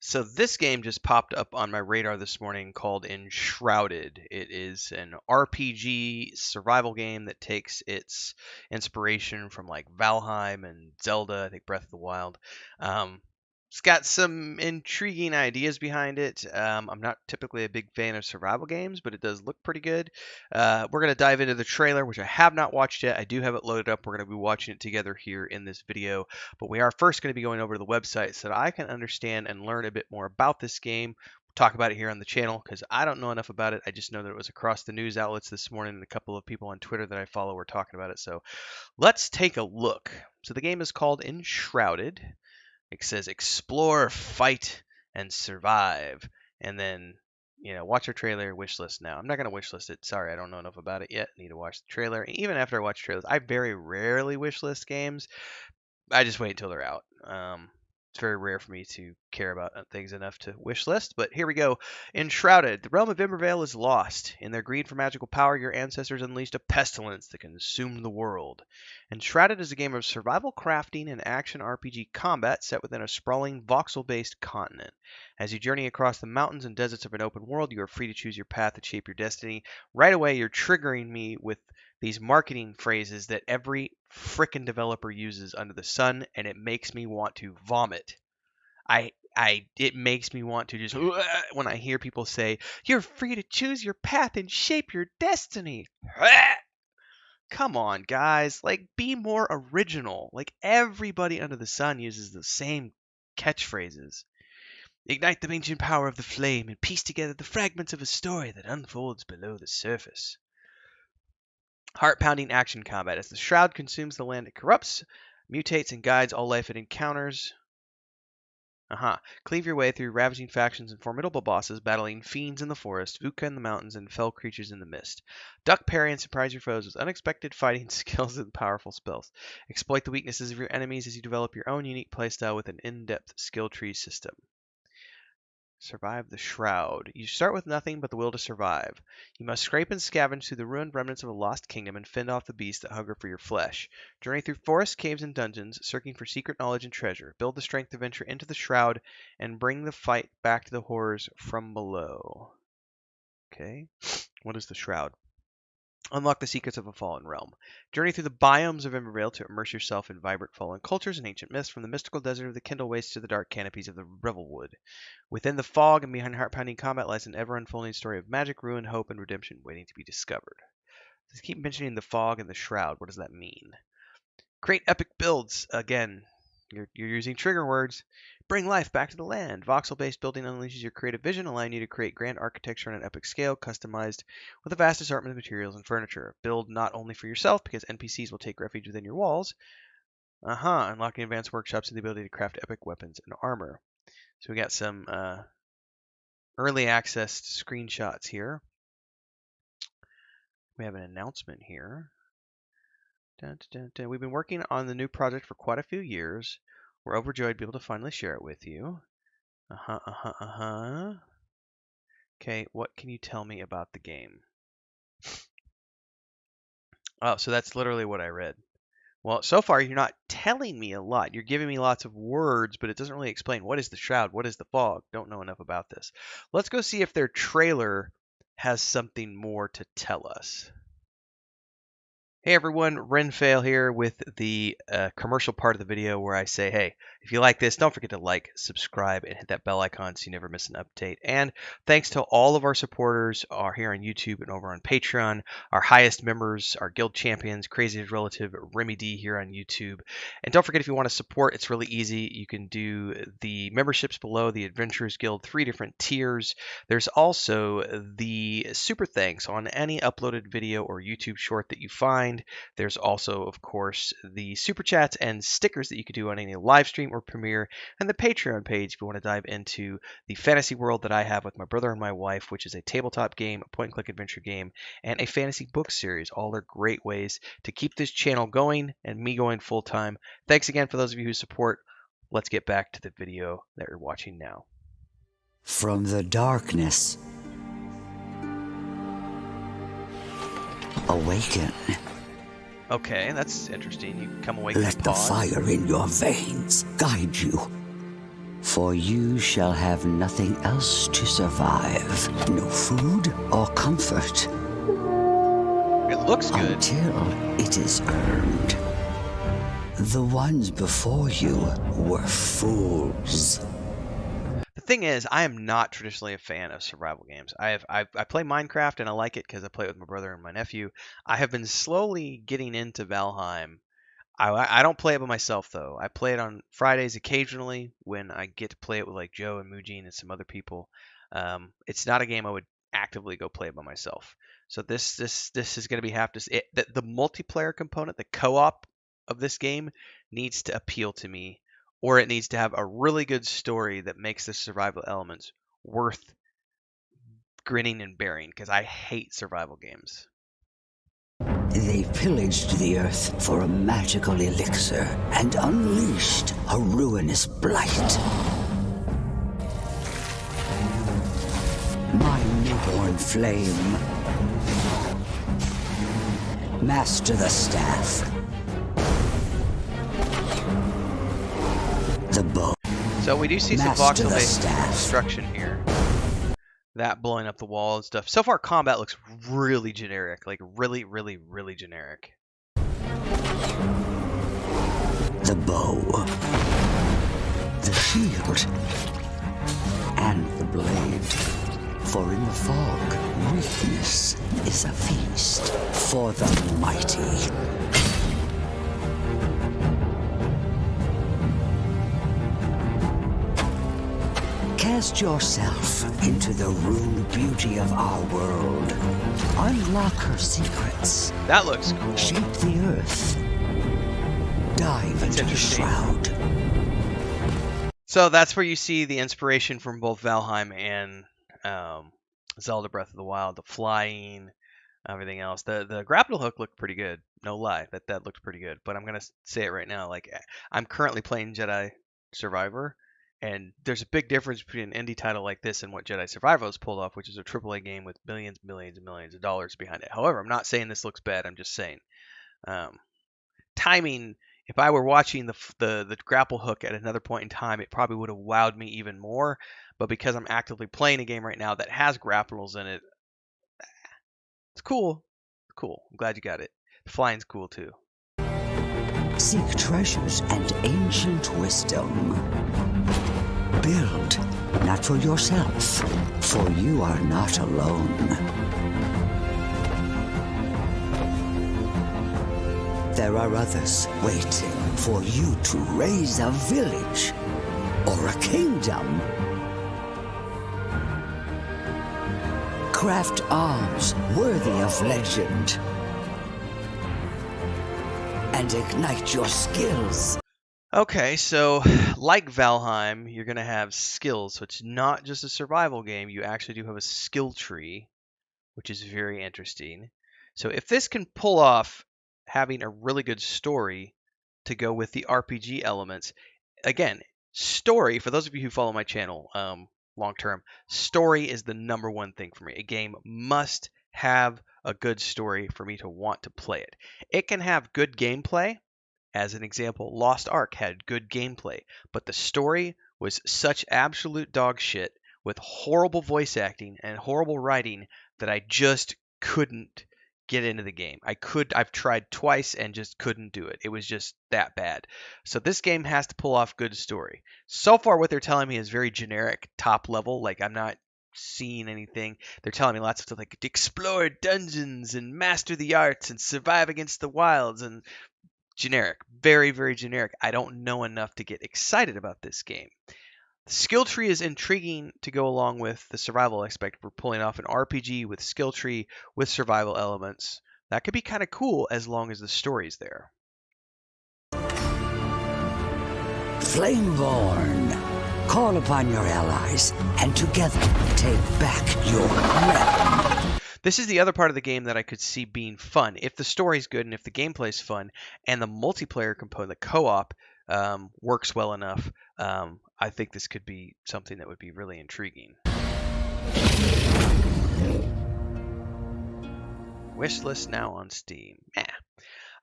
So this game just popped up on my radar this morning called Enshrouded. It is an RPG survival game that takes its inspiration from like Valheim and Zelda, I think Breath of the Wild. Um, it's got some intriguing ideas behind it. I'm not typically a big fan of survival games, but it does look pretty good. We're going to dive into the trailer, which I have not watched yet. I do have it loaded up. We're going to be watching it together here in this video. But we are first going to be going over to the website so that I can understand and learn a bit more about this game. We'll talk about it here on the channel because I don't know enough about it. I just know that it was across the news outlets this morning, and a couple of people on Twitter that I follow were talking about it. So let's take a look. So the game is called Enshrouded. It says explore, fight, and survive. And then, watch our trailer, wish list now. I'm not going to wish list it. Sorry, I don't know enough about it yet. I need to watch the trailer. And even after I watch trailers, I very rarely wish list games. I just wait until they're out. It's very rare for me to care about things enough to wish list, but here we go. Enshrouded, the realm of Embervale is lost. In their greed for magical power, your ancestors unleashed a pestilence that consumed the world. Enshrouded is a game of survival crafting and action RPG combat set within a sprawling voxel-based continent. As you journey across the mountains and deserts of an open world, you are free to choose your path and shape your destiny. Right away, you're triggering me with these marketing phrases that every frickin' developer uses under the sun, and it makes me want to vomit. It makes me want to just when I hear people say, "You're free to choose your path and shape your destiny." Come on, guys, like be more original. Like everybody under the sun uses the same catchphrases. Ignite the ancient power of the flame and piece together the fragments of a story that unfolds below the surface. Heart-pounding action combat. As the shroud consumes the land, it corrupts, mutates, and guides all life it encounters. Cleave your way through ravaging factions and formidable bosses, battling fiends in the forest, Vuka in the mountains, and fell creatures in the mist. Duck, parry, and surprise your foes with unexpected fighting skills and powerful spells. Exploit the weaknesses of your enemies as you develop your own unique playstyle with an in-depth skill tree system. Survive the Shroud. You start with nothing but the will to survive. You must scrape and scavenge through the ruined remnants of a lost kingdom and fend off the beasts that hunger for your flesh. Journey through forests, caves, and dungeons, searching for secret knowledge and treasure. Build the strength to venture into the Shroud and bring the fight back to the horrors from below. Okay. What is the Shroud? Unlock the secrets of a fallen realm. Journey through the biomes of Embervale to immerse yourself in vibrant fallen cultures and ancient myths, from the mystical desert of the Kindle Wastes to the dark canopies of the Revelwood. Within the fog and behind heart-pounding combat lies an ever-unfolding story of magic, ruin, hope, and redemption waiting to be discovered. Just keep mentioning the fog and the shroud. What does that mean? Create epic builds. Again, you're using trigger words. Bring life back to the land. Voxel-based building unleashes your creative vision, allowing you to create grand architecture on an epic scale, customized with a vast assortment of materials and furniture. Build not only for yourself, because NPCs will take refuge within your walls. Unlocking advanced workshops and the ability to craft epic weapons and armor. So we got some early access screenshots here. We have an announcement here. Dun, dun, dun. We've been working on the new project for quite a few years. We're overjoyed to be able to finally share it with you. Okay, what can you tell me about the game? Oh, so that's literally what I read. Well, so far you're not telling me a lot. You're giving me lots of words, but it doesn't really explain what is the shroud, what is the fog. Don't know enough about this. Let's go see if their trailer has something more to tell us. Hey everyone, Renfail here with the commercial part of the video where I say, hey, if you like this, don't forget to like, subscribe, and hit that bell icon so you never miss an update. And thanks to all of our supporters here on YouTube and over on Patreon, our highest members, our guild champions, Crazy's Relative, Remy D here on YouTube. And don't forget, if you want to support, it's really easy. You can do the memberships below, the Adventurers Guild, 3 different tiers. There's also the super thanks on any uploaded video or YouTube short that you find. There's also, of course, the super chats and stickers that you could do on any live stream or premiere, and the Patreon page if you want to dive into the fantasy world that I have with my brother and my wife, which is a tabletop game, a point-and-click adventure game, and a fantasy book series. All are great ways to keep this channel going and me going full-time. Thanks again for those of you who support. Let's get back to the video that you're watching now. From the darkness, awaken. Okay, that's interesting. You come awake. Let the fire in your veins guide you. For you shall have nothing else to survive. No food or comfort. It looks good. Until it is earned. The ones before you were fools. The thing is, I am not traditionally a fan of survival games. I play Minecraft and I like it because I play it with my brother and my nephew. I have been slowly getting into Valheim. I don't play it by myself though. I play it on Fridays occasionally when I get to play it with like Joe and Mujin and some other people. It's not a game I would actively go play by myself. So this is going to be the multiplayer component, the co-op of this game needs to appeal to me, or it needs to have a really good story that makes the survival elements worth grinning and bearing because I hate survival games. They pillaged the earth for a magical elixir and unleashed a ruinous blight. My newborn flame. Master the staff. The bow. So we do see some Master the voxel-based staff. destruction here. That blowing up the wall and stuff. So far, combat looks really generic. Like, really, really, really generic. The bow. The shield. And the blade. For in the fog, weakness is a feast for the mighty. Cast yourself into the rude beauty of our world. Unlock her secrets. That looks cool. Shape the earth. Dive That's into the interesting. shroud. So that's where you see the inspiration from both Valheim and Zelda Breath of the Wild. The flying, everything else. The grapple hook looked pretty good. No lie, that looked pretty good. But I'm gonna say it right now. Like, I'm currently playing Jedi Survivor, and there's a big difference between an indie title like this and what Jedi Survivor has pulled off, which is a AAA game with millions, millions, and millions of dollars behind it. However, I'm not saying this looks bad. I'm just saying timing. If I were watching the grapple hook at another point in time, it probably would have wowed me even more. But because I'm actively playing a game right now that has grapples in it, it's cool. Cool. I'm glad you got it. The flying's cool too. Seek treasures and ancient wisdom. Build, not for yourself, for you are not alone. There are others waiting for you to raise a village or a kingdom. Craft arms worthy of legend and ignite your skills. Okay, so like Valheim, you're going to have skills. So it's not just a survival game. You actually do have a skill tree, which is very interesting. So if this can pull off having a really good story to go with the RPG elements, again, story, for those of you who follow my channel long term, story is the number one thing for me. A game must have a good story for me to want to play it. It can have good gameplay. As an example, Lost Ark had good gameplay, but the story was such absolute dog shit with horrible voice acting and horrible writing that I just couldn't get into the game. I've tried twice and just couldn't do it. It was just that bad. So this game has to pull off good story. So far what they're telling me is very generic, top level. Like, I'm not seeing anything. They're telling me lots of stuff like explore dungeons and master the arts and survive against the wilds, and generic, very, very generic. I don't know enough to get excited about this game. The skill tree is intriguing to go along with the survival aspect. We're pulling off an RPG with skill tree with survival elements. That could be kind of cool as long as the story's there. Flameborn, call upon your allies and together take back your realm. This is the other part of the game that I could see being fun. If the story's good and if the gameplay's fun and the multiplayer component, the co-op, works well enough, I think this could be something that would be really intriguing. Wish list now on Steam.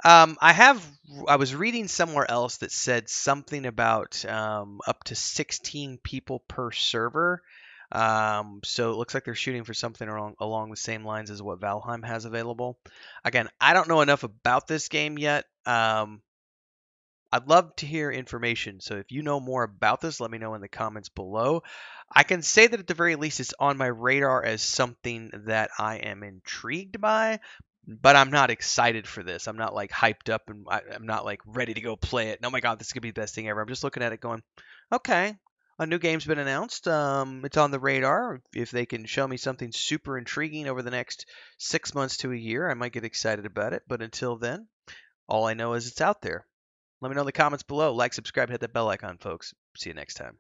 I have. I was reading somewhere else that said something about up to 16 people per server. So it looks like they're shooting for something along the same lines as what Valheim has available. Again, I don't know enough about this game yet. I'd love to hear information. So if you know more about this, let me know in the comments below. I can say that at the very least it's on my radar as something that I am intrigued by, but I'm not excited for this. I'm not like hyped up and I'm not like ready to go play it. And, oh my god, this could be the best thing ever. I'm just looking at it going, okay, a new game's been announced. It's on the radar. If they can show me something super intriguing over the next 6 months to a year, I might get excited about it. But until then, all I know is it's out there. Let me know in the comments below. Like, subscribe, hit that bell icon, folks. See you next time.